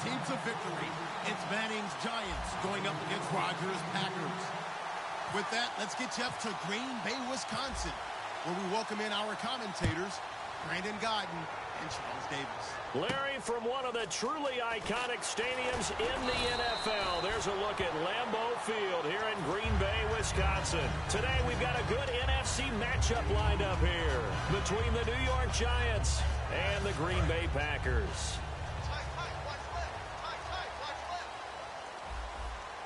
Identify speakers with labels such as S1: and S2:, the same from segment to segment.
S1: team to victory. It's Manning's Giants going up against Rodgers' Packers. With that, let's get you up to Green Bay, Wisconsin, where we welcome in our commentators, Brandon Godden and Charles Davis.
S2: Larry, from one of the truly iconic stadiums in the NFL, there's a look at Lambeau Field here in Green Bay, Wisconsin. Today, we've got a good NFC matchup lined up here between the New York Giants and the Green Bay Packers.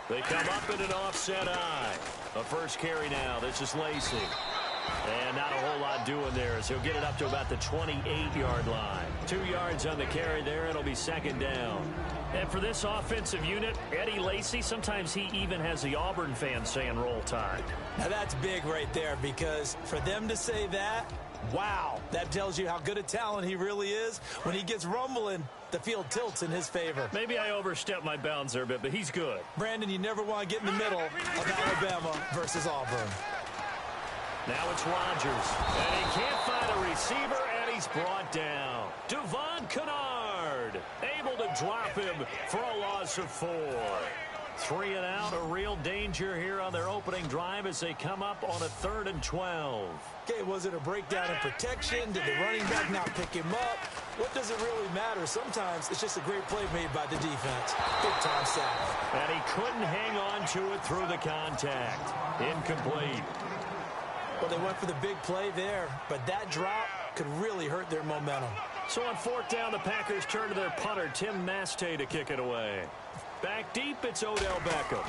S2: They come up in an offset eye. A first carry now. This is Lacy. And not a whole lot doing there as he'll get it up to about the 28-yard line. 2 yards on the carry there. It'll be second down. And for this offensive unit, Eddie Lacy, sometimes he even has the Auburn fans saying roll tide.
S3: Now that's big right there, because for them to say that, wow, that tells you how good a talent he really is. When he gets rumbling, the field tilts in his favor.
S2: Maybe I overstepped my bounds there a bit, but he's good.
S3: Brandon, you never want to get in the middle of Alabama versus Auburn.
S2: Now it's Rodgers, and he can't find a receiver, and he's brought down. Devon Kennard, able to drop him for a loss of 4. 3 and out, a real danger here on their opening drive as they come up on a 3rd and 12.
S3: Okay, was it a breakdown in protection? Did the running back not pick him up? What does it really matter? Sometimes it's just a great play made by the defense. Big-time sack.
S2: And he couldn't hang on to it through the contact. Incomplete.
S3: Well, they went for the big play there, but that drop could really hurt their momentum.
S2: So on 4th down, the Packers turn to their punter, Tim Mastay, to kick it away. Back deep, it's Odell Beckham.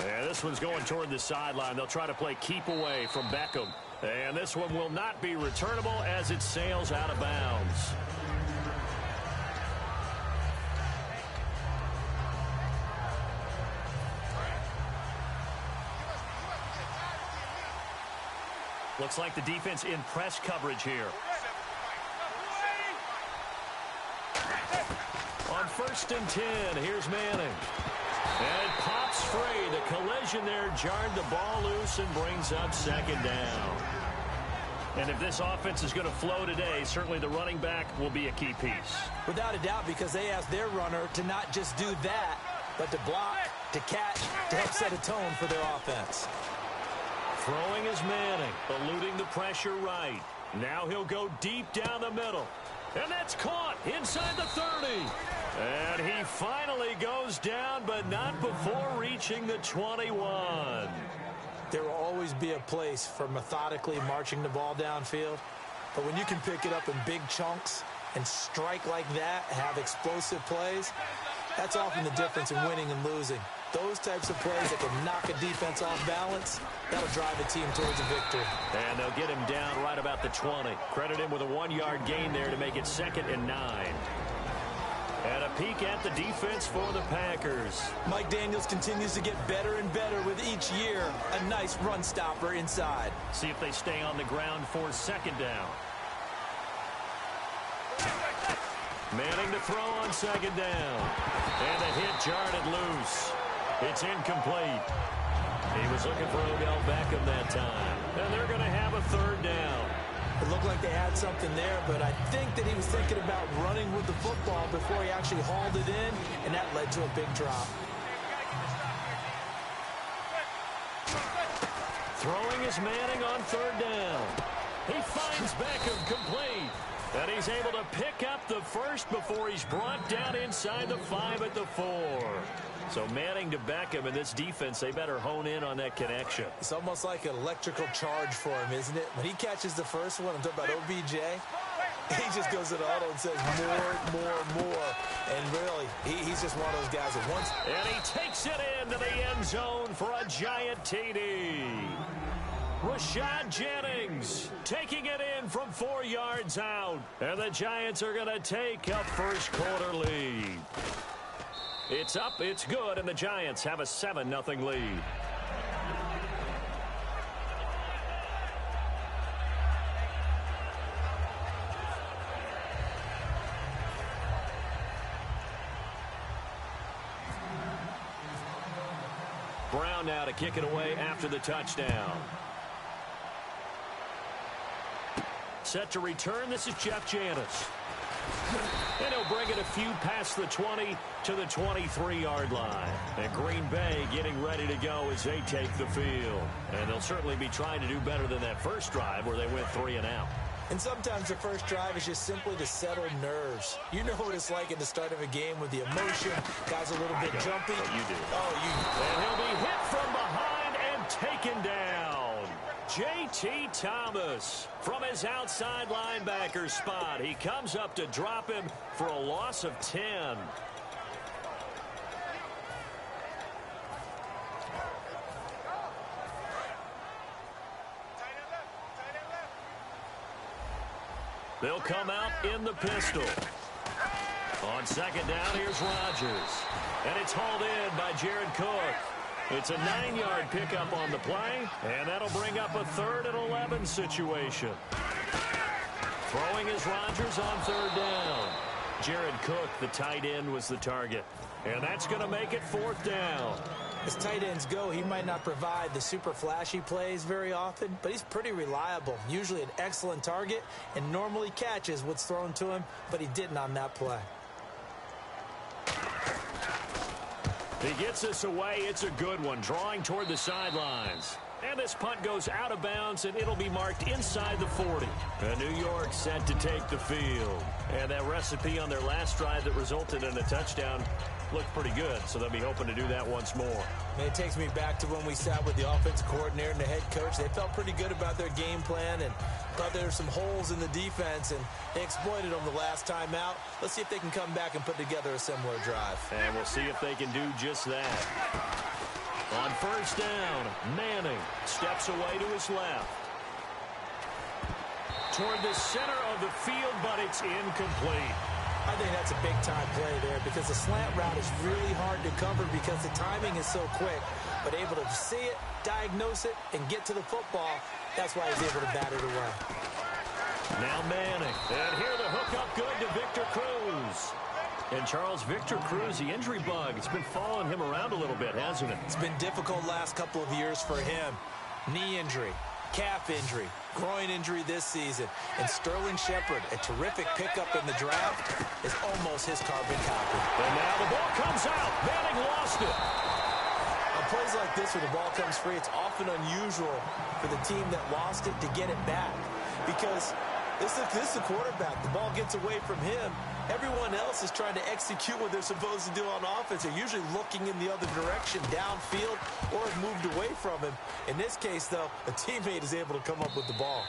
S2: And this one's going toward the sideline. They'll try to play keep away from Beckham. And this one will not be returnable as it sails out of bounds. Looks like the defense in press coverage here. On 1st and 10, here's Manning. And it pops free. The collision there jarred the ball loose and brings up second down. And if this offense is going to flow today, certainly the running back will be a key piece.
S3: Without a doubt, because they asked their runner to not just do that, but to block, to catch, to help set a tone for their offense.
S2: Throwing is Manning, eluding the pressure right. Now he'll go deep down the middle. And that's caught inside the 30. And he finally goes down, but not before reaching the 21.
S3: There will always be a place for methodically marching the ball downfield. But when you can pick it up in big chunks and strike like that, have explosive plays, that's often the difference in winning and losing. Those types of plays that can knock a defense off balance, that'll drive a team towards a victory.
S2: And they'll get him down right about the 20. Credit him with a 1-yard gain there to make it 2nd and 9. And a peek at the defense for the Packers.
S3: Mike Daniels continues to get better and better with each year. A nice run stopper inside.
S2: See if they stay on the ground for 2nd down. Manning to throw on 2nd down. And the hit jarred it loose. It's incomplete. He was looking for Odell Beckham that time. And they're going to have a 3rd down.
S3: It looked like they had something there, but I think that he was thinking about running with the football before he actually hauled it in, and that led to a big drop.
S2: Throwing is Manning on 3rd down. He finds Beckham complete. And he's able to pick up the first before he's brought down inside the 5 at the 4. So Manning to Beckham, and this defense, they better hone in on that connection.
S3: It's almost like an electrical charge for him, isn't it? When he catches the first one, I'm talking about OBJ, he just goes to the huddle and says more. And really, he's just one of those guys that once...
S2: And he takes it into the end zone for a giant TD. Rashad Jennings taking it in from 4 yards out. And the Giants are going to take a first-quarter lead. It's up, it's good, and the Giants have a 7-0 lead. Brown now to kick it away after the touchdown. Set to return, this is Jeff Janis. And he'll bring it a few past the 20 to the 23-yard line. And Green Bay getting ready to go as they take the field. And they'll certainly be trying to do better than that first drive where they went 3 and out.
S3: And sometimes the first drive is just simply to settle nerves. You know what it's like at the start of a game with the emotion. Guys a little bit jumpy.
S2: You do.
S3: Oh,
S2: And he'll be hit from behind and taken down. J.T. Thomas from his outside linebacker spot. He comes up to drop him for a loss of 10. They'll come out in the pistol. On second down, here's Rodgers. And it's hauled in by Jared Cook. It's a 9-yard pickup on the play, and that'll bring up a 3rd and 11 situation. Throwing is Rodgers on 3rd down. Jared Cook, the tight end, was the target. And that's going to make it 4th down.
S3: As tight ends go, he might not provide the super flashy plays very often, but he's pretty reliable. Usually an excellent target and normally catches what's thrown to him, but he didn't on that play.
S2: He gets this away. It's a good one, drawing toward the sidelines. And this punt goes out of bounds, and it'll be marked inside the 40. And New York set to take the field. And that recipe on their last drive that resulted in a touchdown looked pretty good, so they'll be hoping to do that once more.
S3: Man, it takes me back to when we sat with the offensive coordinator and the head coach. They felt pretty good about their game plan and thought there were some holes in the defense, and they exploited them the last time out. Let's see if they can come back and put together a similar drive.
S2: And we'll see if they can do just that. On 1st down, Manning steps away to his left. Toward the center of the field, but it's incomplete.
S3: I think that's a big-time play there because the slant route is really hard to cover because the timing is so quick. But able to see it, diagnose it, and get to the football, that's why he's able to bat it away.
S2: Now Manning. And here the hook up good to Victor Cruz. And Charles, Victor Cruz, the injury bug, it's been following him around a little bit, hasn't it?
S3: It's been difficult last couple of years for him. Knee injury, calf injury, groin injury this season. And Sterling Shepard, a terrific pickup in the draft, is almost his carbon copy.
S2: And now the ball comes out. Manning lost it.
S3: On plays like this where the ball comes free, it's often unusual for the team that lost it to get it back. Because this is the quarterback. The ball gets away from him. Everyone else is trying to execute what they're supposed to do on offense. They're usually looking in the other direction, downfield, or have moved away from him. In this case, though, a teammate is able to come up with the ball.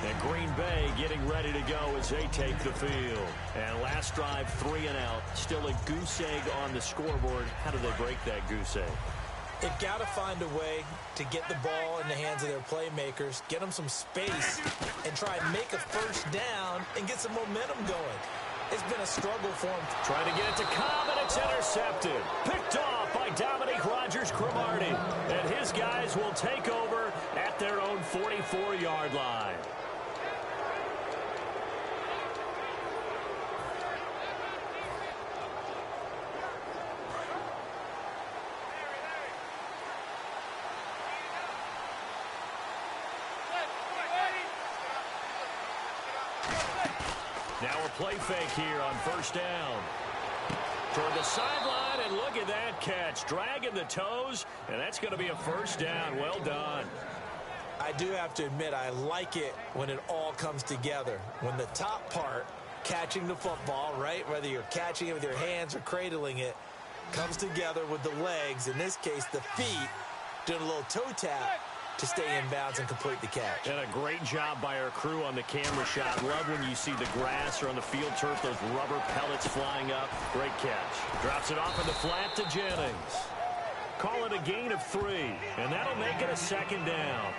S2: And Green Bay getting ready to go as they take the field. And last drive, 3 and out. Still a goose egg on the scoreboard. How do they break that goose egg?
S3: They've got to find a way to get the ball in the hands of their playmakers, get them some space, and try and make a 1st down and get some momentum going. It's been a struggle for them.
S2: Trying to get it to Cobb, and it's intercepted. Picked off by Dominique Rodgers-Cromartie. And his guys will take over at their own 44-yard line. Now a play fake here on 1st down. Toward the sideline, and look at that catch. Dragging the toes, and that's going to be a 1st down. Well done.
S3: I do have to admit, I like it when it all comes together. When the top part, catching the football, right, whether you're catching it with your hands or cradling it, comes together with the legs, in this case the feet, doing a little toe tap to stay in bounds and complete the catch.
S2: And a great job by our crew on the camera shot. Love when you see the grass or on the field turf, those rubber pellets flying up. Great catch. Drops it off in the flat to Jennings. Call it a gain of 3, and that'll make it a 2nd down.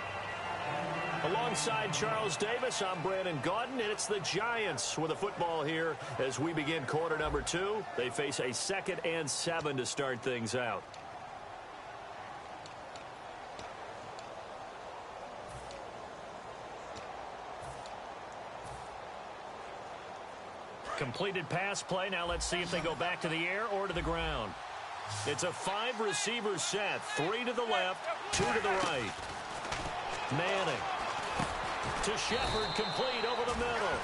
S2: Alongside Charles Davis, I'm Brandon Gaudin, and it's the Giants with a football here as we begin quarter number 2. They face a 2nd and 7 to start things out. Completed pass play. Now let's see if they go back to the air or to the ground. It's a 5-receiver set. 3 to the left, 2 to the right. Manning to to Shepard, complete over the middle.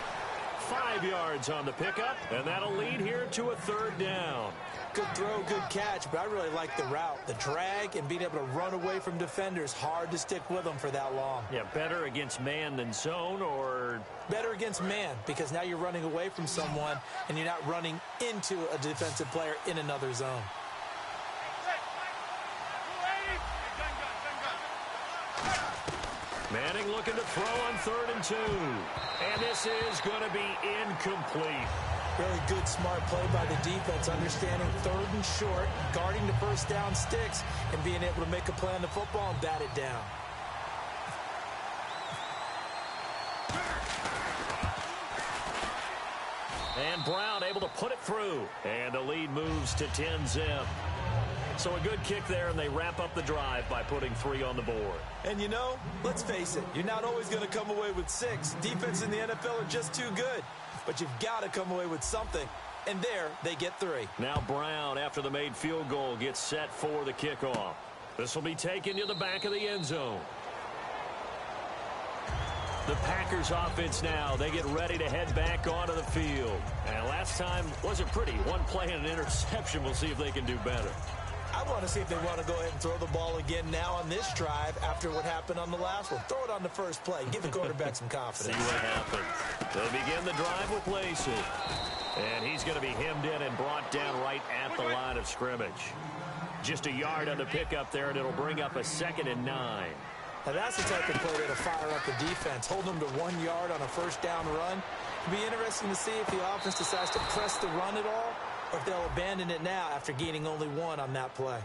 S2: 5 yards on the pickup, and that'll lead here to a 3rd down.
S3: Good throw, good catch, but I really like the route. The drag and being able to run away from defenders, hard to stick with them for that long.
S2: Yeah, better against man than zone, or?
S3: Better against man, because now you're running away from someone, and you're not running into a defensive player in another zone.
S2: Manning looking to throw on 3rd and 2. And this is going to be incomplete.
S3: Really good, smart play by the defense, understanding 3rd and short, guarding the first down sticks, and being able to make a play on the football and bat it down.
S2: And Brown able to put it through. And the lead moves to 10-zip. So a good kick there, and they wrap up the drive by putting 3 on the board.
S3: And you know, let's face it, you're not always going to come away with 6. Defense in the NFL are just too good. But you've got to come away with something. And there, they get 3.
S2: Now Brown, after the made field goal, gets set for the kickoff. This will be taken to the back of the end zone. The Packers offense now, they get ready to head back onto the field. And last time wasn't pretty. One play and an interception. We'll see if they can do better.
S3: I want to see if they want to go ahead and throw the ball again now on this drive after what happened on the last one. Throw it on the first play. Give the quarterback some confidence.
S2: See what happens. They begin the drive with Lacey. And he's going to be hemmed in and brought down right at the line of scrimmage. Just a yard on the pickup there, and it'll bring up a 2nd and 9.
S3: Now that's the type of play that'll fire up the defense. Hold them to 1 yard on a first down run. It'll be interesting to see if the offense decides to press the run at all, or if they'll abandon it now after gaining only 1 on that play.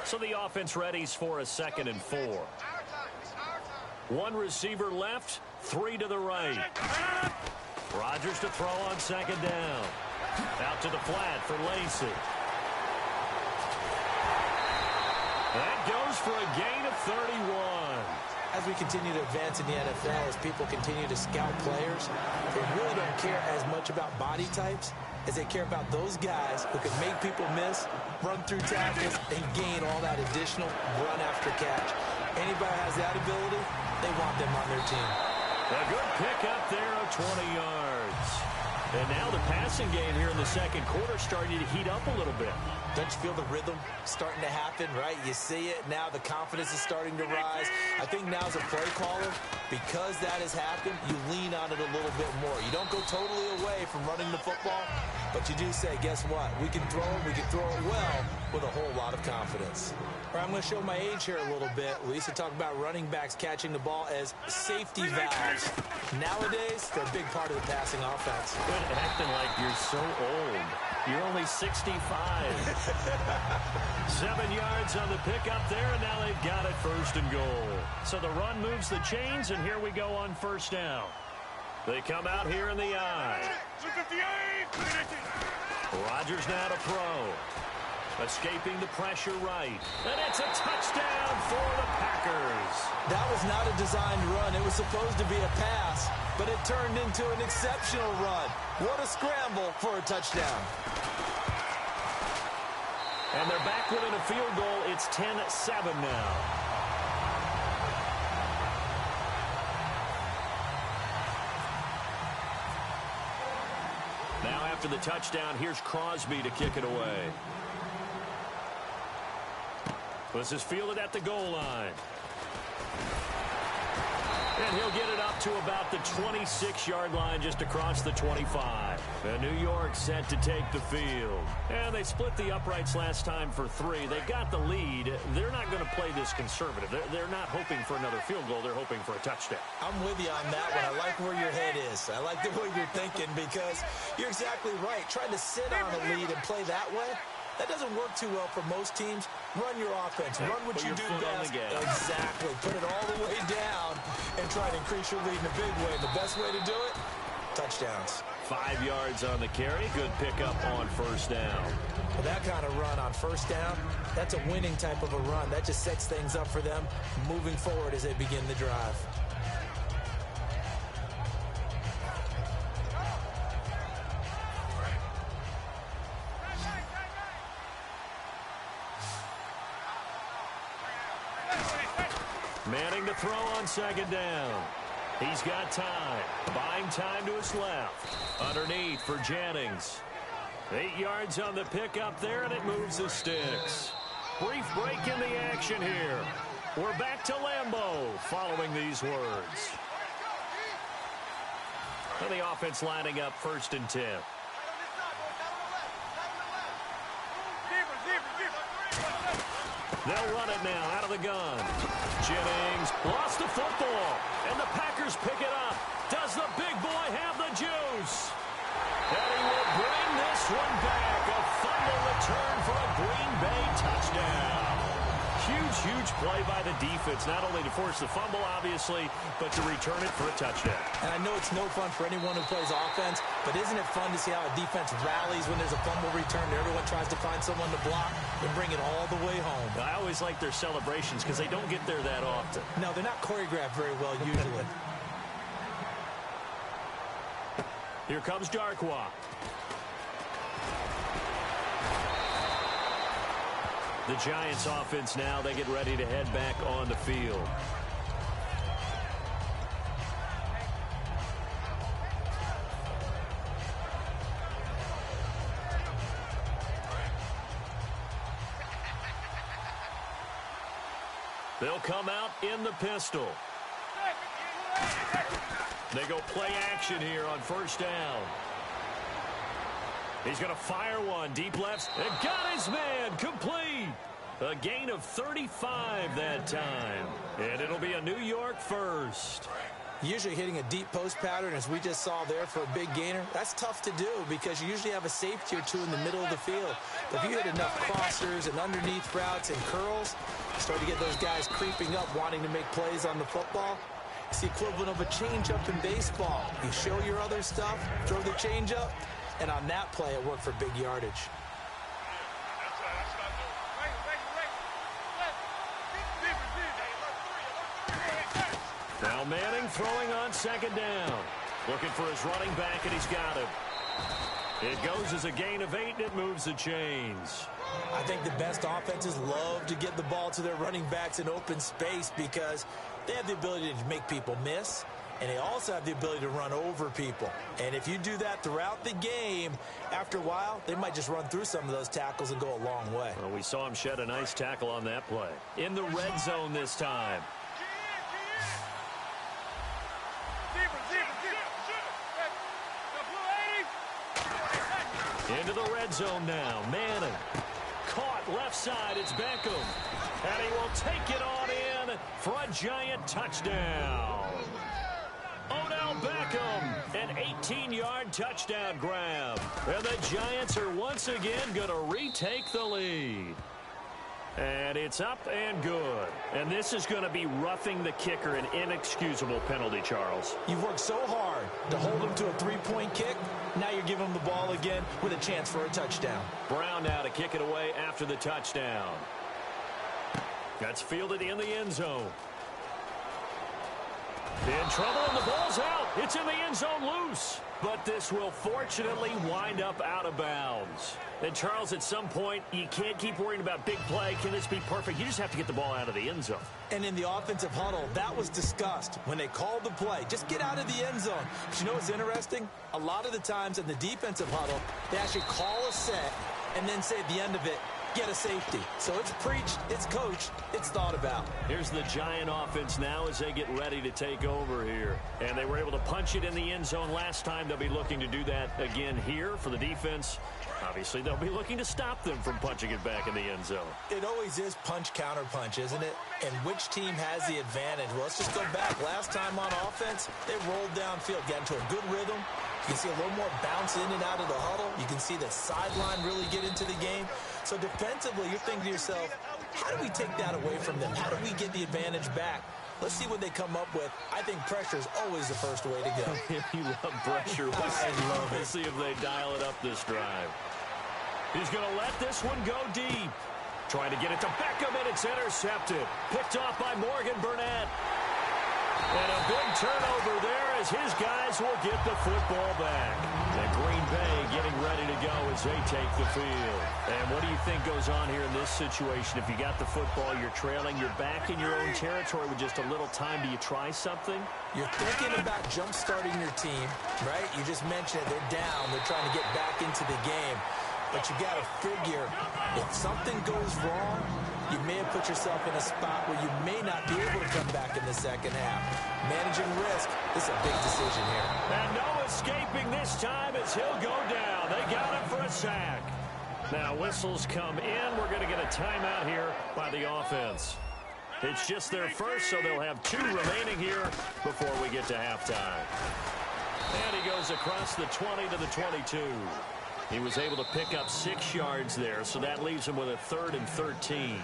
S2: So the offense readies for a 2nd and 4. 1 receiver left, 3 to the right. Rodgers to throw on 2nd down. Out to the flat for Lacey. That goes for a gain of 31.
S3: As we continue to advance in the NFL, as people continue to scout players, they really don't care as much about body types as they care about those guys who can make people miss, run through tackles, and gain all that additional run after catch. Anybody has that ability, they want them on their team.
S2: A good pickup there of 20 yards. And now the passing game here in the 2nd quarter starting to heat up a little bit.
S3: Don't you feel the rhythm starting to happen, right? You see it. Now the confidence is starting to rise. I think now as a play caller, because that has happened, you lean on it a little bit more. You don't go totally away from running the football, but you do say, guess what? We can throw it. We can throw it well with a whole lot of confidence. All right, I'm going to show my age here a little bit. We used to talk about running backs catching the ball as safety valves. Nowadays, they're a big part of the passing offense.
S2: Quit acting like you're so old. You're only 65. 7 yards on the pickup there, and now they've got it 1st and goal. So the run moves the chains, and here we go on 1st down. They come out here in the I. Rodgers now to throw. Escaping the pressure right. And it's a touchdown for the Packers.
S3: That was not a designed run. It was supposed to be a pass, but it turned into an exceptional run. What a scramble for a touchdown.
S2: And they're back within a field goal. It's 10-7 now. Now after the touchdown, here's Crosby to kick it away. This is fielded at the goal line. And he'll get it up to about the 26-yard line just across the 25. And New York set to take the field. And they split the uprights last time for 3. They got the lead. They're not going to play this conservative. They're not hoping for another field goal. They're hoping for a touchdown.
S3: I'm with you on that one. I like where your head is. I like the way you're thinking because you're exactly right. Trying to sit on a lead and play that way, that doesn't work too well for most teams. Run your offense. Run what you do best. Exactly. Put it all the way down and try to increase your lead in a big way. And the best way to do it, touchdowns.
S2: 5 yards on the carry. Good pickup on first down.
S3: Well, that kind of run on first down, that's a winning type of a run. That just sets things up for them moving forward as they begin the drive.
S2: Manning to throw on second down. He's got time. Buying time to his left. Underneath for Jennings. 8 yards on the pickup there, and it moves the sticks. Brief break in the action here. We're back to Lambeau following these words. And the offense lining up 1st and 10. They'll run it now out of the gun. Jennings lost the football, and the Packers pick it up. Does the big boy have the juice? And he will bring this one back. A fumble return for a Green Bay touchdown. Huge play by the defense, not only to force the fumble, obviously, but to return it for a touchdown.
S3: And I know it's no fun for anyone who plays offense, but isn't it fun to see how a defense rallies when there's a fumble return? Everyone tries to find someone to block and bring it all the way home.
S2: I always like their celebrations because they don't get there that often.
S3: No, they're not choreographed very well usually.
S2: Here comes Darkwa. The Giants offense now, they get ready to head back on the field. They'll come out in the pistol. They go play action here on first down. He's going to fire one deep left. And got his man complete. A gain of 35 that time. And it'll be a New York first.
S3: Usually hitting a deep post pattern, as we just saw there for a big gainer, that's tough to do because you usually have a safety or two in the middle of the field. But if you hit enough crossers and underneath routes and curls, you start to get those guys creeping up wanting to make plays on the football. It's the equivalent of a change-up in baseball. You show your other stuff, throw the change-up, and on that play, it worked for big yardage.
S2: Now Manning throwing on second down. Looking for his running back, and he's got him. It goes as a gain of 8, and it moves the chains.
S3: I think the best offenses love to get the ball to their running backs in open space because they have the ability to make people miss, and they also have the ability to run over people. And if you do that throughout the game, after a while, they might just run through some of those tackles and go a long way.
S2: Well, we saw him shed a nice tackle on that play. In the red zone this time. Into the red zone now. Manning. Caught left side. It's Beckham. And he will take it on in for a giant touchdown. Odell Beckham, an 18-yard touchdown grab. And the Giants are once again going to retake the lead. And it's up and good. And this is going to be roughing the kicker, an inexcusable penalty, Charles.
S3: You've worked so hard to hold him to a three-point kick. Now you're giving him the ball again with a chance for a touchdown.
S2: Brown now to kick it away after the touchdown. That's fielded in the end zone. In trouble, and the ball's out. It's in the end zone loose. But this will fortunately wind up out of bounds. And, Charles, at some point, you can't keep worrying about big play. Can this be perfect? You just have to get the ball out of the end zone.
S3: And in the offensive huddle, that was discussed when they called the play. Just get out of the end zone. But you know what's interesting? A lot of the times in the defensive huddle, they actually call a set and then say at the end of it, get a safety. So it's preached, it's coached, it's thought about.
S2: Here's the Giant offense now as they get ready to take over here. And they were able to punch it in the end zone last time. They'll be looking to do that again here for the defense. Obviously, they'll be looking to stop them from punching it back in the end zone.
S3: It always is punch, counter punch, isn't it? And which team has the advantage? Well, let's just go back. Last time on offense, they rolled downfield, got into a good rhythm. You can see a little more bounce in and out of the huddle. You can see the sideline really get into the game. So defensively, you're thinking to yourself, how do we take that away from them? How do we get the advantage back? Let's see what they come up with. I think pressure is always the first way to go.
S2: You love pressure. Let's see if they dial it up this drive. He's going to let this one go deep. Trying to get it to Beckham, and it's intercepted. Picked off by Morgan Burnett. And a big turnover there as his guys will get the football back. And Green Bay getting ready to go as they take the field. And what do you think goes on here in this situation? If you got the football, you're trailing, you're back in your own territory with just a little time. Do you try something?
S3: You're thinking about jump-starting your team, right? You just mentioned it. They're down. They're trying to get back into the game. But you got to figure, if something goes wrong, you may have put yourself in a spot where you may not be able to come back in the second half. Managing risk, this is a big decision here.
S2: And no escaping this time as he'll go down. They got him for a sack. Now whistles come in. We're going to get a timeout here by the offense. It's just their first, so they'll have 2 remaining here before we get to halftime. And he goes across the 20 to the 22. He was able to pick up 6 yards there, so that leaves him with a 3rd and 13.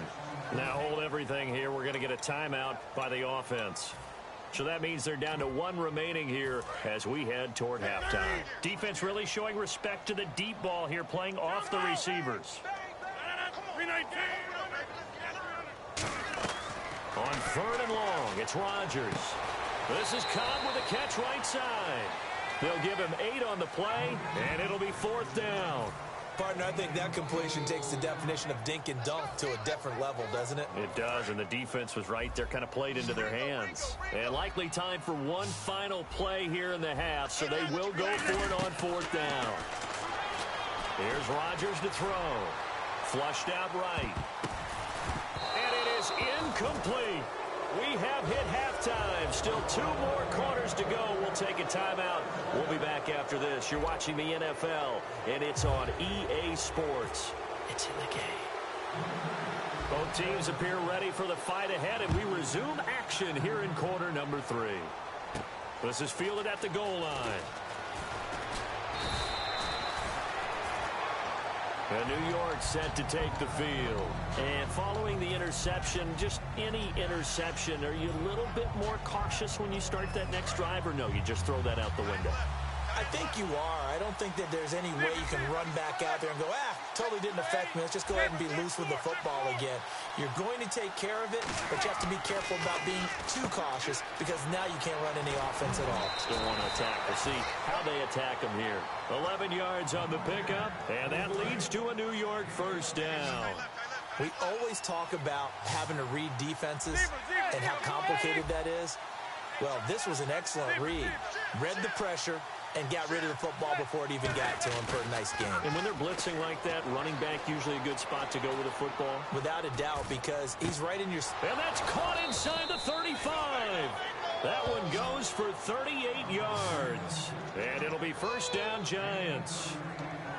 S2: Now hold everything here. We're going to get a timeout by the offense. So that means they're down to 1 remaining here as we head toward halftime. Defense really showing respect to the deep ball here, playing off the receivers. On 3rd and long, it's Rodgers. This is Cobb with a catch right side. They'll give him 8 on the play, and it'll be 4th down.
S3: Partner, I think that completion takes the definition of dink and dunk to a different level, doesn't it?
S2: It does, and the defense was right there, kind of played into their hands. And likely time for one final play here in the half, so they will go for it on 4th down. Here's Rodgers to throw. Flushed out right. And it is incomplete. We have hit halftime. Still 2 more quarters to go. We'll take a timeout. We'll be back after this. You're watching the NFL, and it's on EA Sports. It's in the game. Both teams appear ready for the fight ahead, and we resume action here in quarter number 3. This is fielded at the goal line. And New York set to take the field. And following the interception, just any interception, are you a little bit more cautious when you start that next drive, or no, you just throw that out the window?
S3: I think you are. I don't think that there's any way you can run back out there and go, totally didn't affect me. Let's just go ahead and be loose with the football again. You're going to take care of it, but you have to be careful about being too cautious because now you can't run any offense at all.
S2: Still want to attack. We'll see how they attack them here. 11 yards on the pickup, and that leads to a New York 1st down.
S3: We always talk about having to read defenses and how complicated that is. Well, this was an excellent read. Read the pressure and got rid of the football before it even got to him for a nice game.
S2: And when they're blitzing like that, running back usually a good spot to go with the football?
S3: Without a doubt, because he's right in your...
S2: And that's caught inside the 35. That one goes for 38 yards. And it'll be 1st down, Giants.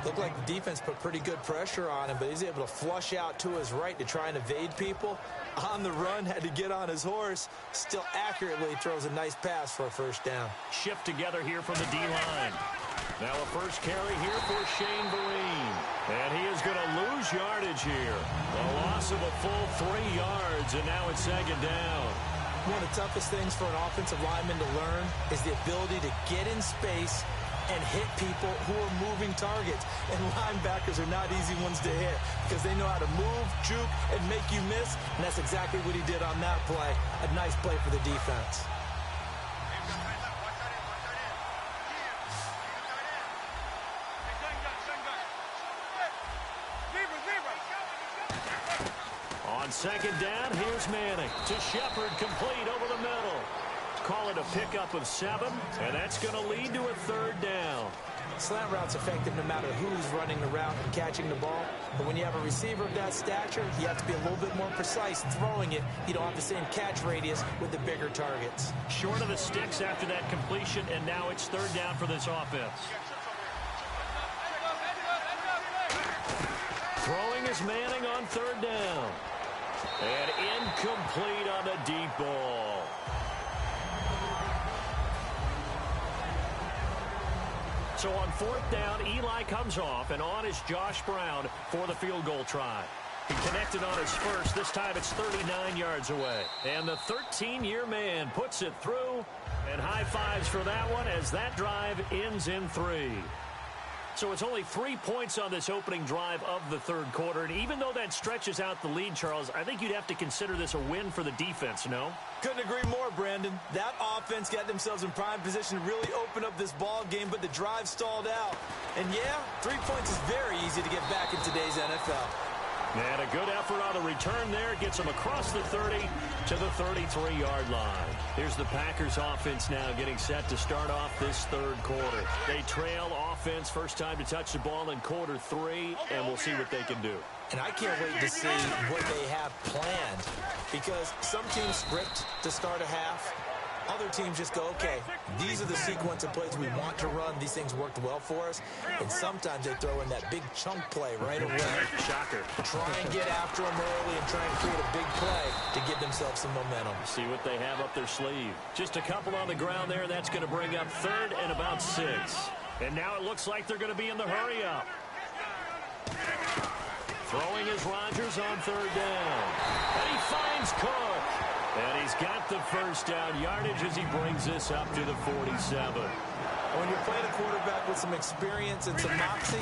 S3: Looked like the defense put pretty good pressure on him, but he's able to flush out to his right to try and evade people. On the run, had to get on his horse. Still accurately throws a nice pass for a 1st down.
S2: Shift together here from the D-line. Now a 1st carry here for Shane Vereen. And he is going to lose yardage here. A loss of a full 3 yards, and now it's 2nd down.
S3: One of the toughest things for an offensive lineman to learn is the ability to get in space and hit people who are moving targets. And linebackers are not easy ones to hit because they know how to move, juke, and make you miss. And that's exactly what he did on that play. A nice play for the defense.
S2: On 2nd down, here's Manning to Shepard, complete over the middle. Call it a pickup of 7, and that's going to lead to a 3rd down.
S3: Slant route's effective no matter who's running the route and catching the ball. But when you have a receiver of that stature, you have to be a little bit more precise throwing it. You don't have the same catch radius with the bigger targets.
S2: Short of the sticks after that completion, and now it's 3rd down for this offense. Throwing is Manning on 3rd down. And incomplete on the deep ball. So on 4th down, Eli comes off, and on is Josh Brown for the field goal try. He connected on his first. This time it's 39 yards away. And the 13-year man puts it through. And high fives for that one as that drive ends in 3. So it's only 3 points on this opening drive of the third quarter. And even though that stretches out the lead, Charles, I think you'd have to consider this a win for the defense, no?
S3: Couldn't agree more, Brandon. That offense got themselves in prime position to really open up this ball game, but the drive stalled out. And yeah, 3 points is very easy to get back in today's NFL.
S2: And a good effort on the return there. Gets them across the 30 to the 33-yard line. Here's the Packers offense now getting set to start off this third quarter. They trail offense, first time to touch the ball in quarter 3, and we'll see what they can do.
S3: And I can't wait to see what they have planned, because some teams script to start a half. Other teams just go, okay, these are the sequence of plays we want to run. These things worked well for us. And sometimes they throw in that big chunk play right away.
S2: Shocker.
S3: Try and get after them early and try and create a big play to give themselves some momentum.
S2: See what they have up their sleeve. Just a couple on the ground there. That's going to bring up third and about 6. And now it looks like they're going to be in the hurry-up. Throwing is Rodgers on third down. And he finds Cook. And he's got the first down yardage as he brings this up to the 47.
S3: When you're playing a quarterback with some experience and some moxie,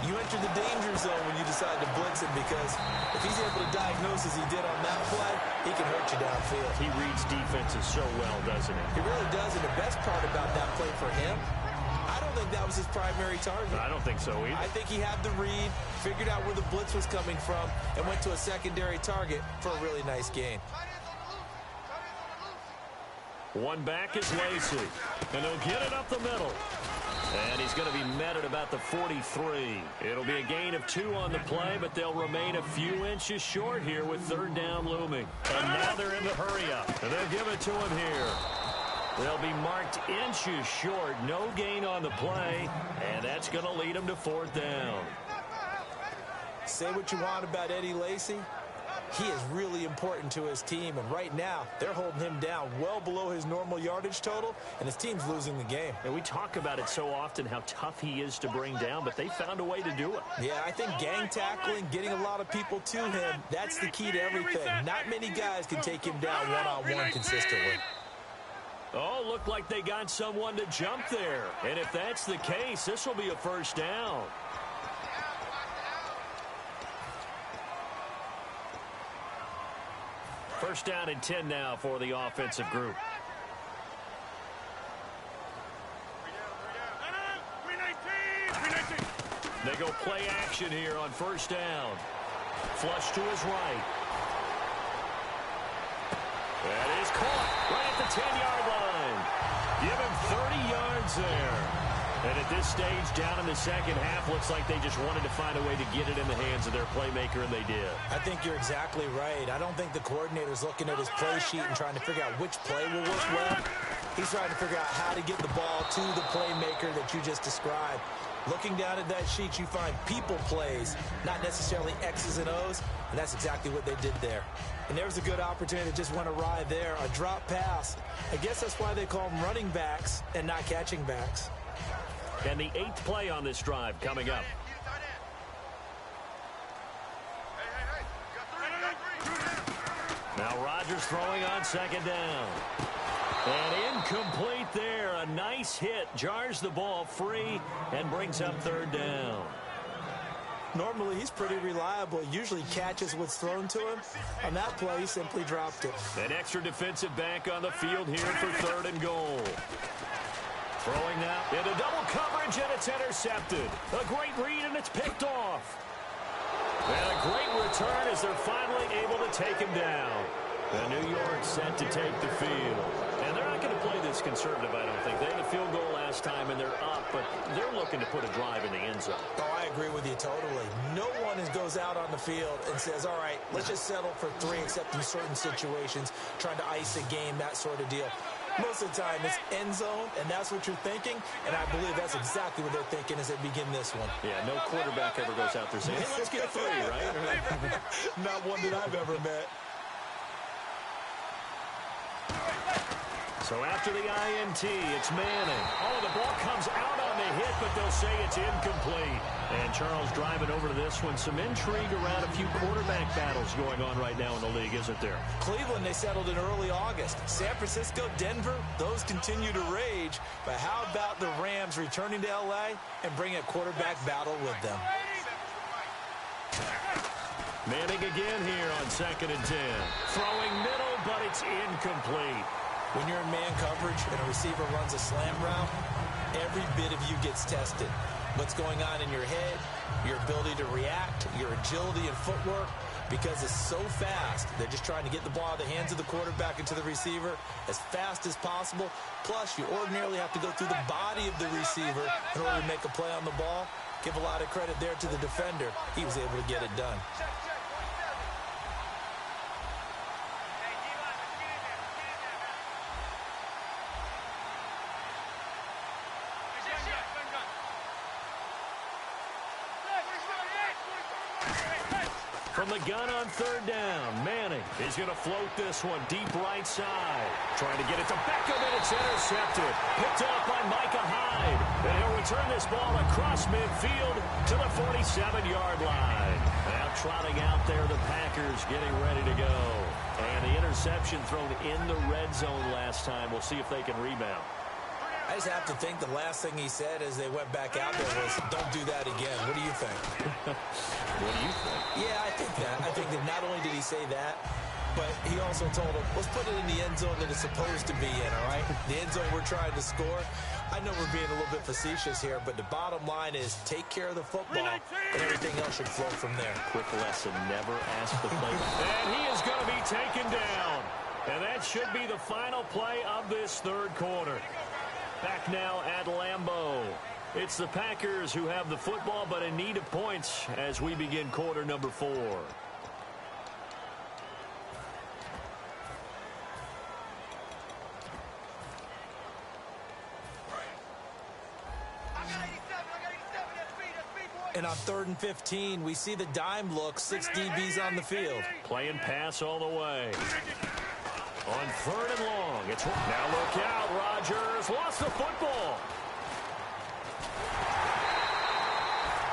S3: you enter the danger zone when you decide to blitz him, because if he's able to diagnose as he did on that play, he can hurt you downfield.
S2: He reads defenses so well, doesn't he?
S3: He really does, and the best part about that play for him, I don't think that was his primary target.
S2: I don't think so either.
S3: I think he had the read, figured out where the blitz was coming from, and went to a secondary target for a really nice gain.
S2: One back is Lacey, and he'll get it up the middle. And he's going to be met at about the 43. It'll be a gain of 2 on the play, but they'll remain a few inches short here with third down looming. And now they're in the hurry-up, and they'll give it to him here. They'll be marked inches short, no gain on the play, and that's going to lead them to fourth down.
S3: Say what you want about Eddie Lacy. He is really important to his team, and right now they're holding him down well below his normal yardage total, and his team's losing the game.
S2: And we talk about it so often, how tough he is to bring down, but they found a way to do it.
S3: Yeah, I think gang tackling, getting a lot of people to him, that's the key to everything. Not many guys can take him down one-on-one consistently.
S2: Oh, looked like they got someone to jump there. And if that's the case, this will be a first down. First down and 10 now for the offensive group. They go play action here on first down. Flush to his right. That is caught right at the 10-yard line. Give him 30 yards there. And at this stage, down in the second half, looks like they just wanted to find a way to get it in the hands of their playmaker, and they did.
S3: I think you're exactly right. I don't think the coordinator's looking at his play sheet and trying to figure out which play will work well. He's trying to figure out how to get the ball to the playmaker that you just described. Looking down at that sheet, you find people plays, not necessarily X's and O's, and that's exactly what they did there. And there was a good opportunity that just went awry there, a drop pass. I guess that's why they call them running backs and not catching backs.
S2: And the 8th play on this drive coming up. Now Rodgers throwing on second down. And incomplete there. A nice hit. Jars the ball free and brings up third down.
S3: Normally, he's pretty reliable. He usually catches what's thrown to him. On that play, he simply dropped it.
S2: An extra defensive back on the field here for third and goal. Throwing now into double coverage, and it's intercepted. A great read, and it's picked off. And a great return as they're finally able to take him down. And New York set to take the field. And they're not going to play this conservative, I don't think. They had a field goal last time, and they're up, but they're looking to put a drive in the end zone.
S3: Oh, I agree with you totally. No one goes out on the field and says, all right, let's just settle for 3, except in certain situations, trying to ice a game, that sort of deal. Most of the time, it's end zone, and that's what you're thinking, and I believe that's exactly what they're thinking as they begin this one.
S2: Yeah, no quarterback ever goes out there saying, hey, let's get 3, right?
S3: Not one that I've ever met.
S2: So after the INT, it's Manning. Oh, the ball comes out on the hit, but they'll say it's incomplete. And Charles driving over to this one. Some intrigue around a few quarterback battles going on right now in the league, isn't there?
S3: Cleveland, they settled in early August. San Francisco, Denver, those continue to rage. But how about the Rams returning to L.A. and bringing a quarterback battle with them?
S2: Manning again here on 2nd and 10. Throwing middle, but it's incomplete.
S3: When you're in man coverage and a receiver runs a slam route, every bit of you gets tested. What's going on in your head, your ability to react, your agility and footwork, because it's so fast. They're just trying to get the ball out of the hands of the quarterback into the receiver as fast as possible. Plus, you ordinarily have to go through the body of the receiver in order to make a play on the ball. Give a lot of credit there to the defender. He was able to get it done.
S2: From the gun on 3rd down, Manning is going to float this one deep right side. Trying to get it to Beckham, and it's intercepted. Picked up by Micah Hyde. And he'll return this ball across midfield to the 47-yard line. Now trotting out there, the Packers getting ready to go. And the interception thrown in the red zone last time. We'll see if they can rebound.
S3: I just have to think the last thing he said as they went back out there was, don't do that again. What do you think?
S2: What do you think?
S3: Yeah, I think that. I think that not only did he say that, but he also told him, let's put it in the end zone that it's supposed to be in, all right? The end zone we're trying to score. I know we're being a little bit facetious here, but the bottom line is take care of the football, and everything else should flow from there.
S2: Quick lesson, never ask the play. And he is going to be taken down. And that should be the final play of this 3rd quarter. Back now at Lambeau. It's the Packers who have the football, but in need of points as we begin quarter number 4.
S3: And on 3rd and 15, we see the dime look, 6 DBs on the field.
S2: Playing pass all the way. On 3rd and long, it's now look out. Rodgers lost the football.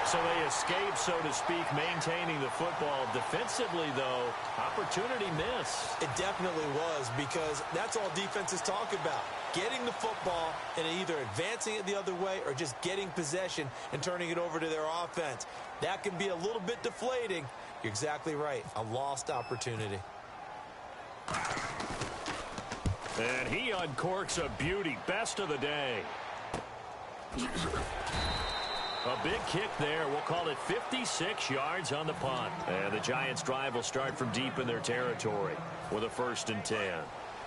S2: So they escape, so to speak, maintaining the football. Defensively, though, opportunity miss.
S3: It definitely was, because that's all defenses talk about. Getting the football and either advancing it the other way or just getting possession and turning it over to their offense. That can be a little bit deflating. You're exactly right. A lost opportunity.
S2: And he uncorks a beauty. Best of the day. A big kick there. We'll call it 56 yards on the punt. And the Giants' drive will start from deep in their territory with a 1st and 10.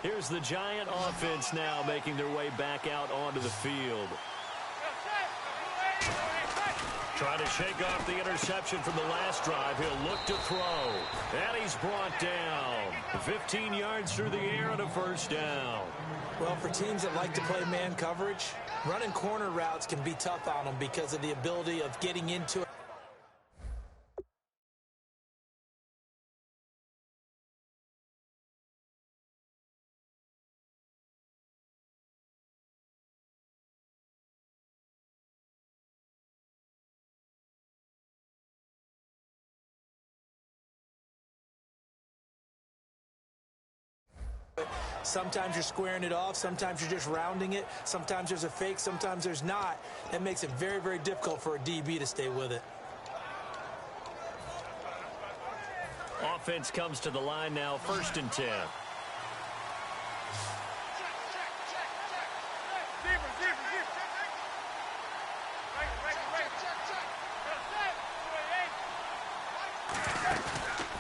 S2: Here's the Giant offense now making their way back out onto the field. Trying to shake off the interception from the last drive. He'll look to throw. And he's brought down. 15 yards through the air and a 1st down.
S3: Well, for teams that like to play man coverage, running corner routes can be tough on them because of the ability of getting into it. Sometimes you're squaring it off. Sometimes you're just rounding it. Sometimes there's a fake. Sometimes there's not. That makes it very, very difficult for a DB to stay with it.
S2: Offense comes to the line now, 1st and 10.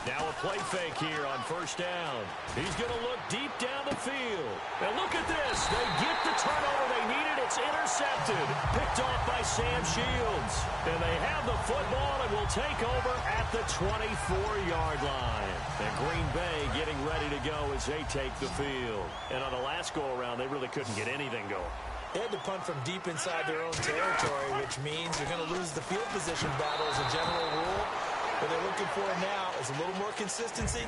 S2: Now a play fake here on 1st down. He's going to look deep down the field. And look at this. They get the turnover they needed. It's intercepted. Picked off by Sam Shields. And they have the football and will take over at the 24-yard line. And Green Bay getting ready to go as they take the field. And on the last go-around, they really couldn't get anything going.
S3: They had to punt from deep inside their own territory, which means you're going to lose the field position battle as a general rule. What they're looking for now is a little more consistency,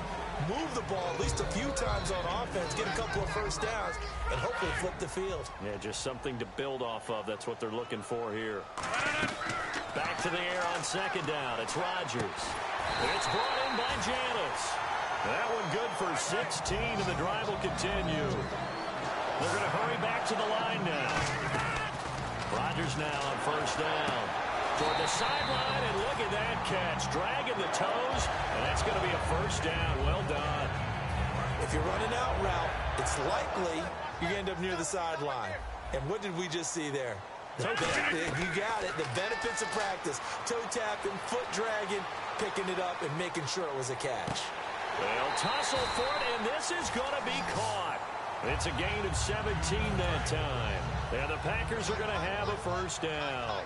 S3: move the ball at least a few times on offense, get a couple of first downs, and hopefully flip the field.
S2: Yeah, just something to build off of. That's what they're looking for here. Back to the air on second down. It's Rodgers. It's brought in by Janis. That one good for 16, and the drive will continue. They're going to hurry back to the line now. Rodgers now on first down. Toward the sideline, and look at that catch. Dragging the toes, and that's going to be a first down. Well done.
S3: If you're running out route, it's likely you end up near the sideline. And what did we just see there? You got it. The benefits of practice. Toe tapping, foot dragging, picking it up, and making sure it was a catch.
S2: They'll tussle for it, and this is going to be caught. It's a gain of 17 that time. And the Packers are going to have a first down.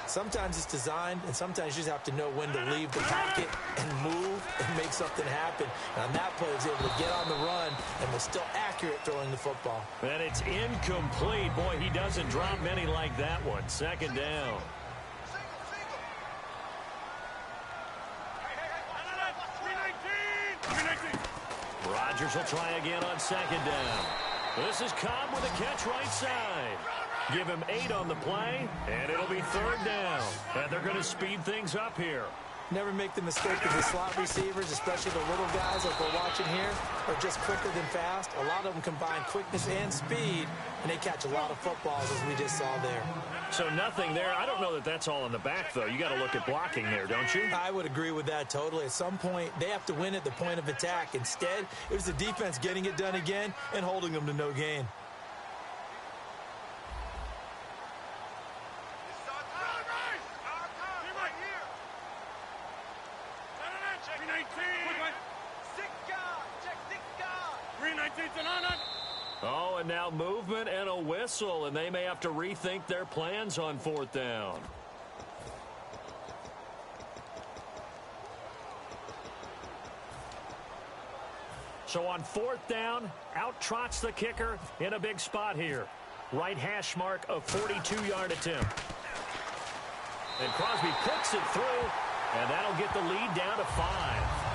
S3: Sometimes it's designed, and sometimes you just have to know when to leave the pocket and move and make something happen. And on that play, he was able to get on the run and was still accurate throwing the football.
S2: And it's incomplete. Boy, he doesn't drop many like that one. Second down. Rodgers will try again on second down. This is Cobb with a catch right side. Give him 8 on the play, and it'll be third down. And they're going to speed things up here.
S3: Never make the mistake of the slot receivers, especially the little guys like we're watching here, are just quicker than fast. A lot of them combine quickness and speed, and they catch a lot of footballs, as we just saw there.
S2: So nothing there. I don't know that that's all in the back, though. You got to look at blocking there, don't you?
S3: I would agree with that totally. At some point, they have to win at the point of attack. Instead, it was the defense getting it done again and holding them to no gain.
S2: Oh, and now movement and a whistle, and they may have to rethink their plans on fourth down. So on fourth down, out trots the kicker in a big spot here. Right hash mark of 42-yard attempt. And Crosby puts it through, and that'll get the lead down to 5.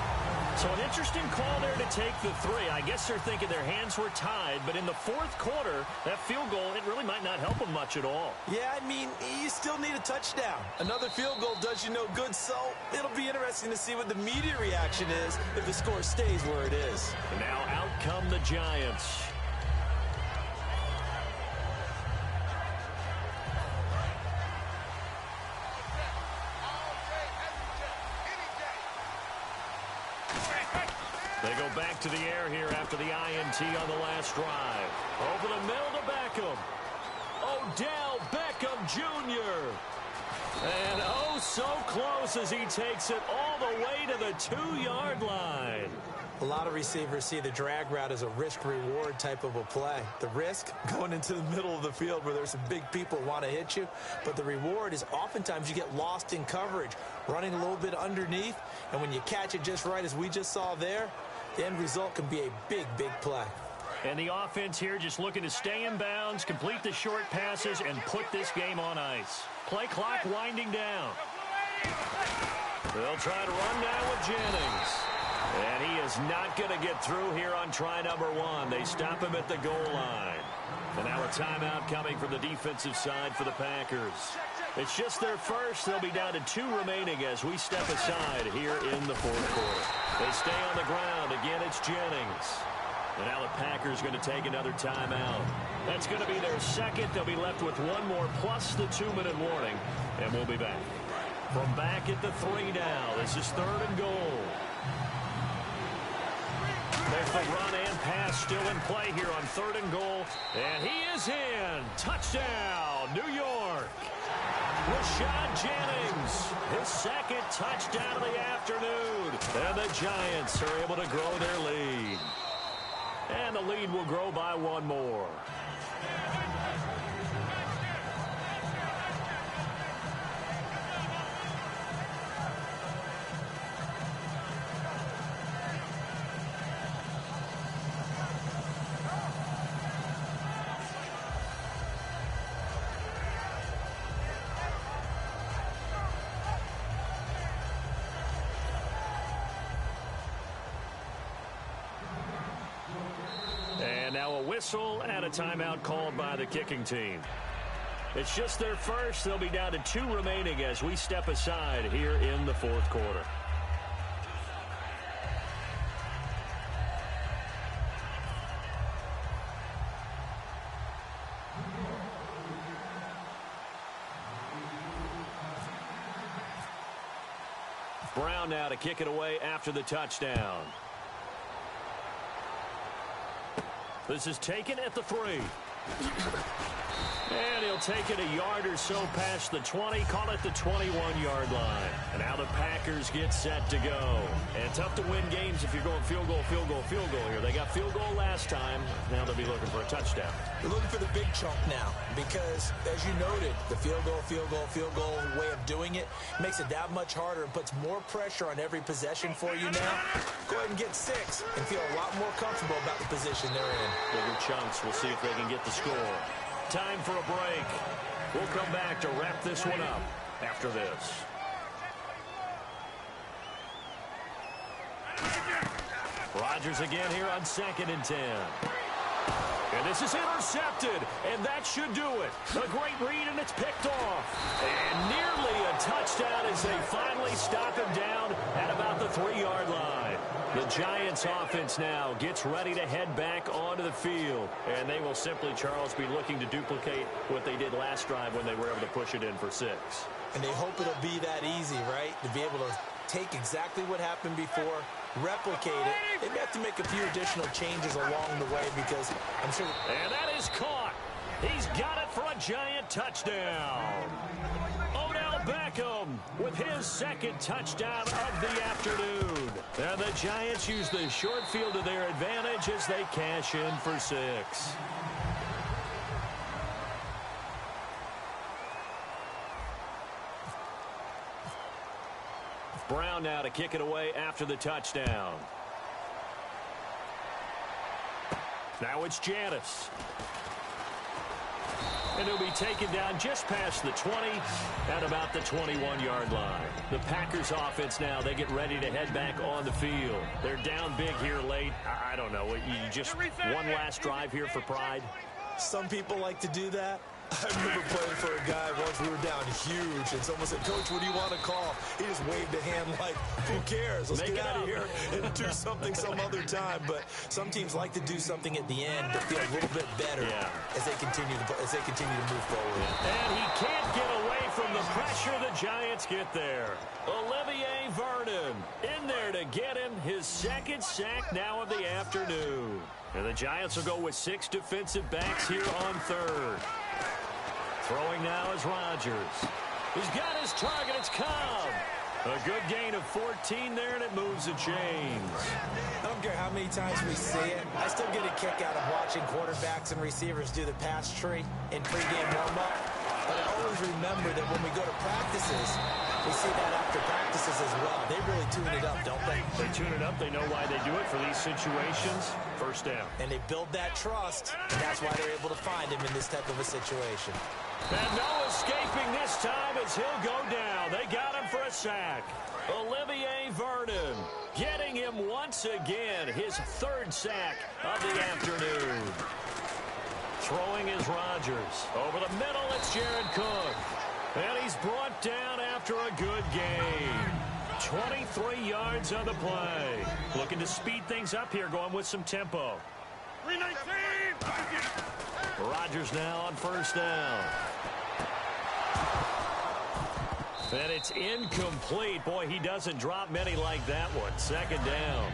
S2: So an interesting call there to take the 3. I guess they're thinking their hands were tied, but in the fourth quarter, that field goal, it really might not help them much at all.
S3: Yeah, I mean, you still need a touchdown. Another field goal does you no good, so it'll be interesting to see what the media reaction is if the score stays where it is.
S2: And now out come the Giants. They go back to the air here after the INT on the last drive. Over the middle to Beckham. Odell Beckham Jr. And oh, so close as he takes it all the way to the 2-yard line.
S3: A lot of receivers see the drag route as a risk-reward type of a play. The risk, going into the middle of the field where there's some big people who want to hit you. But the reward is oftentimes you get lost in coverage, running a little bit underneath. And when you catch it just right, as we just saw there, the end result can be a big, big play.
S2: And the offense here just looking to stay in bounds, complete the short passes, and put this game on ice. Play clock winding down. They'll try to run down with Jennings. And he is not going to get through here on try number 1. They stop him at the goal line. And now a timeout coming from the defensive side for the Packers. It's just their first. They'll be down to 2 remaining as we step aside here in the fourth quarter. They stay on the ground. Again, it's Jennings. And now the Packers going to take another timeout. That's going to be their second. They'll be left with 1 more plus the 2-minute warning. And we'll be back. From back at the 3 now. This is 3rd and goal. Both the run and pass still in play here on 3rd and goal. And he is in. Touchdown, New York. Rashad Jennings, his second touchdown of the afternoon. And the Giants are able to grow their lead. And the lead will grow by 1 more. Now a whistle and a timeout called by the kicking team. It's just their first. They'll be down to 2 remaining as we step aside here in the fourth quarter. Brown now to kick it away after the touchdown. This is taken at the 3. And he'll take it a yard or so past the 20, call it the 21-yard line. And now the Packers get set to go. And tough to win games if you're going field goal, field goal, field goal here. They got field goal last time. Now they'll be looking for a touchdown.
S3: They're looking for the big chunk now because, as you noted, the field goal, field goal, field goal way of doing it makes it that much harder and puts more pressure on every possession for you now. Go ahead and get 6 and feel a lot more comfortable about the position they're in.
S2: Bigger chunks. We'll see if they can get the score. Time for a break. We'll come back to wrap this one up after this. Rodgers again here on 2nd and 10. And this is intercepted, and that should do it. A great read, and it's picked off. And nearly a touchdown as they finally stop him down at about the 3-yard line. The Giants offense now gets ready to head back onto the field. And they will simply, Charles, be looking to duplicate what they did last drive when they were able to push it in for 6.
S3: And they hope it'll be that easy, right? To be able to take exactly what happened before, replicate it. They may have to make a few additional changes along the way because I'm sure.
S2: And that is caught. He's got it for a Giant touchdown. Odell Beckham with his 2nd touchdown of the afternoon. And the Giants use the short field to their advantage as they cash in for 6. Brown now to kick it away after the touchdown. Now it's Janice. And he'll be taken down just past the 20 at about the 21-yard line. The Packers offense now, they get ready to head back on the field. They're down big here late. I don't know. You just one last drive here for pride?
S3: Some people like to do that. I remember playing for a guy once. We were down huge, and someone said, "Coach, what do you want to call?" He just waved a hand like, "Who cares? Let's get out of here and do something some other time." But some teams like to do something at the end to feel a little bit better as they continue to move forward.
S2: And he can't get away from the pressure. The Giants get there. Olivier Vernon in there to get him his 2nd sack now of the afternoon. And the Giants will go with 6 defensive backs here on 3rd. Throwing now is Rodgers. He's got his target. It's Cobb. A good gain of 14 there, and it moves the chains.
S3: I don't care how many times we see it. I still get a kick out of watching quarterbacks and receivers do the pass tree in pregame warm-up. But I always remember that when we go to practices, we see that after practices as well. They really tune it up, don't they?
S2: They tune it up. They know why they do it for these situations. First down.
S3: And they build that trust, and that's why they're able to find him in this type of a situation.
S2: And no escaping this time as he'll go down. They got him for a sack. Olivier Vernon getting him once again, his 3rd sack of the afternoon. Throwing is Rodgers. Over the middle, it's Jared Cook. And he's brought down after a good game. 23 yards on the play. Looking to speed things up here, going with some tempo. 319. Rodgers now on 1st down. And it's incomplete. Boy, he doesn't drop many like that one. 2nd down.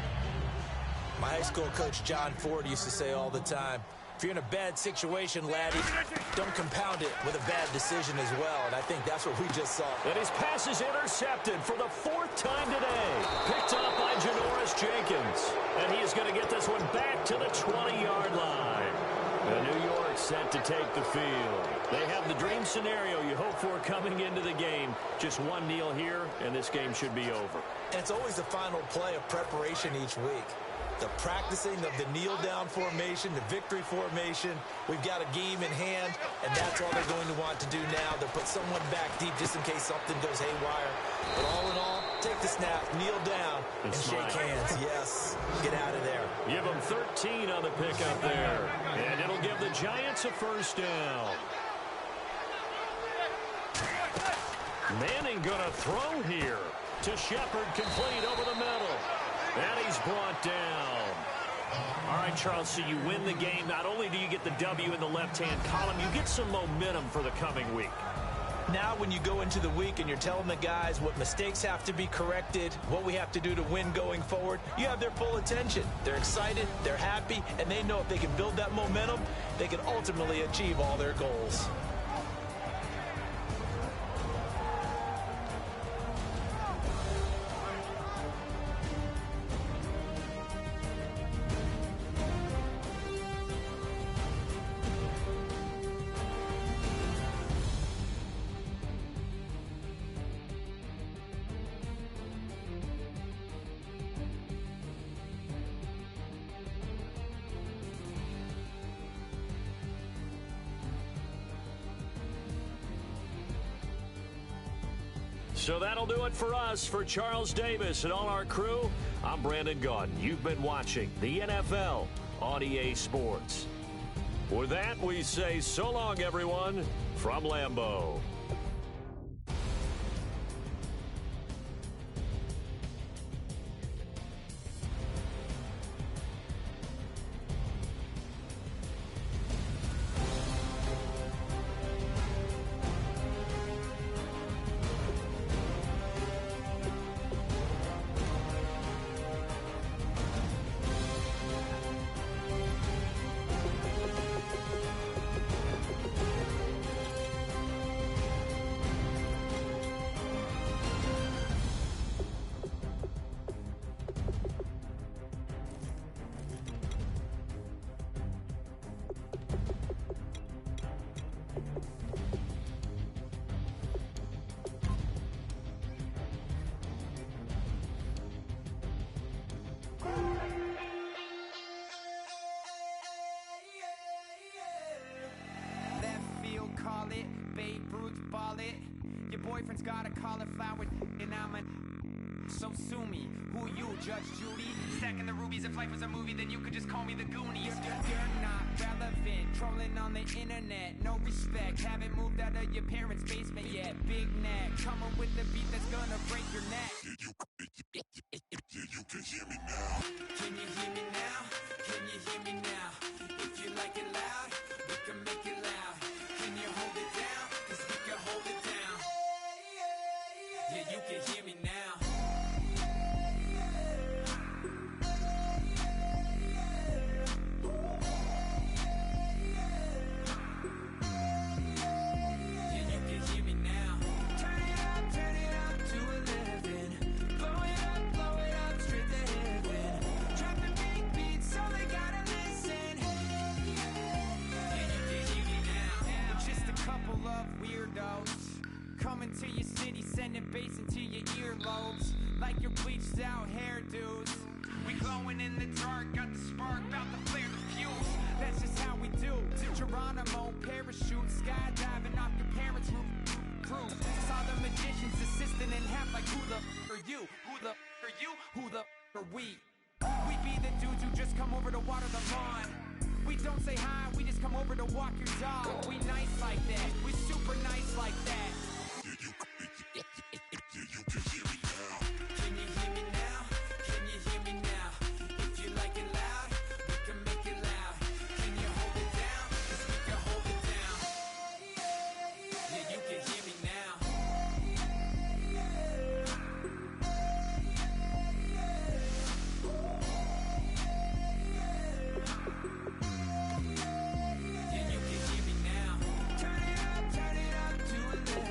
S3: My high school coach, John Ford, used to say all the time, if you're in a bad situation, laddie, don't compound it with a bad decision as well. And I think that's what we just saw.
S2: And his pass is intercepted for the 4th time today. Picked up by Janoris Jenkins. And he is going to get this one back to the 20-yard line. And New York set to take the field. They have the dream scenario you hope for coming into the game. Just one kneel here, and this game should be over.
S3: And it's always the final play of preparation each week. The practicing of the kneel-down formation, the victory formation. We've got a game in hand, and that's all they're going to want to do now. They'll put someone back deep just in case something goes haywire. But all in all, Take the snap, kneel down, and shake hands. Yes, get out of there.
S2: Give them 13 on the pickup there. And it'll give the Giants a first down. Manning going to throw here to Shepard, complete over the middle. And he's brought down. All right, Charles, so you win the game. Not only do you get the W in the left-hand column, you get some momentum for the coming week.
S3: Now when you go into the week and you're telling the guys what mistakes have to be corrected, what we have to do to win going forward, you have their full attention. They're excited, they're happy, and they know if they can build that momentum, they can ultimately achieve all their goals.
S2: So that'll do it for us. For Charles Davis and all our crew, I'm Brandon Gaudin. You've been watching the NFL on EA Sports. With that, we say so long, everyone, from Lambeau.
S4: Call it, Babe Ruth ball it. Your boyfriend's got a cauliflower and I'm a so sue me. Who you, Judge Judy? Stacking the rubies. If life was a movie, then you could just call me the Goonies. You're not relevant, trolling on the internet. No respect, haven't moved out of your parents' basement yet. Big neck, coming with the beat that's gonna break your neck. You can hear me now. Can you hear me now? Can you hear me now? If you like it loud, we can make it loud. Can you hold it down? 'Cause we can hold it down. Yeah, you can hear me now. Coming to your city, sending bass into your earlobes, like your bleached out hairdos. We glowing in the dark, got the spark, about to flare the fuse. That's just how we do. Geronimo, parachute, skydiving off your parents' roof. Crew saw the magician's assistant in half, like who the are you? Who the are you? Who the are we? We be the dudes who just come over to water the lawn. We don't say hi, we just come over to walk your dog. We nice like that, we super nice like that. You can hear me now. Can you hear me now? Can you hear me now? If you like it loud, we can make it loud. Can you hold it down? 'Cause we can hold it down. Yeah, you can hear me now. Yeah, you can hear me now. Turn it up to 11.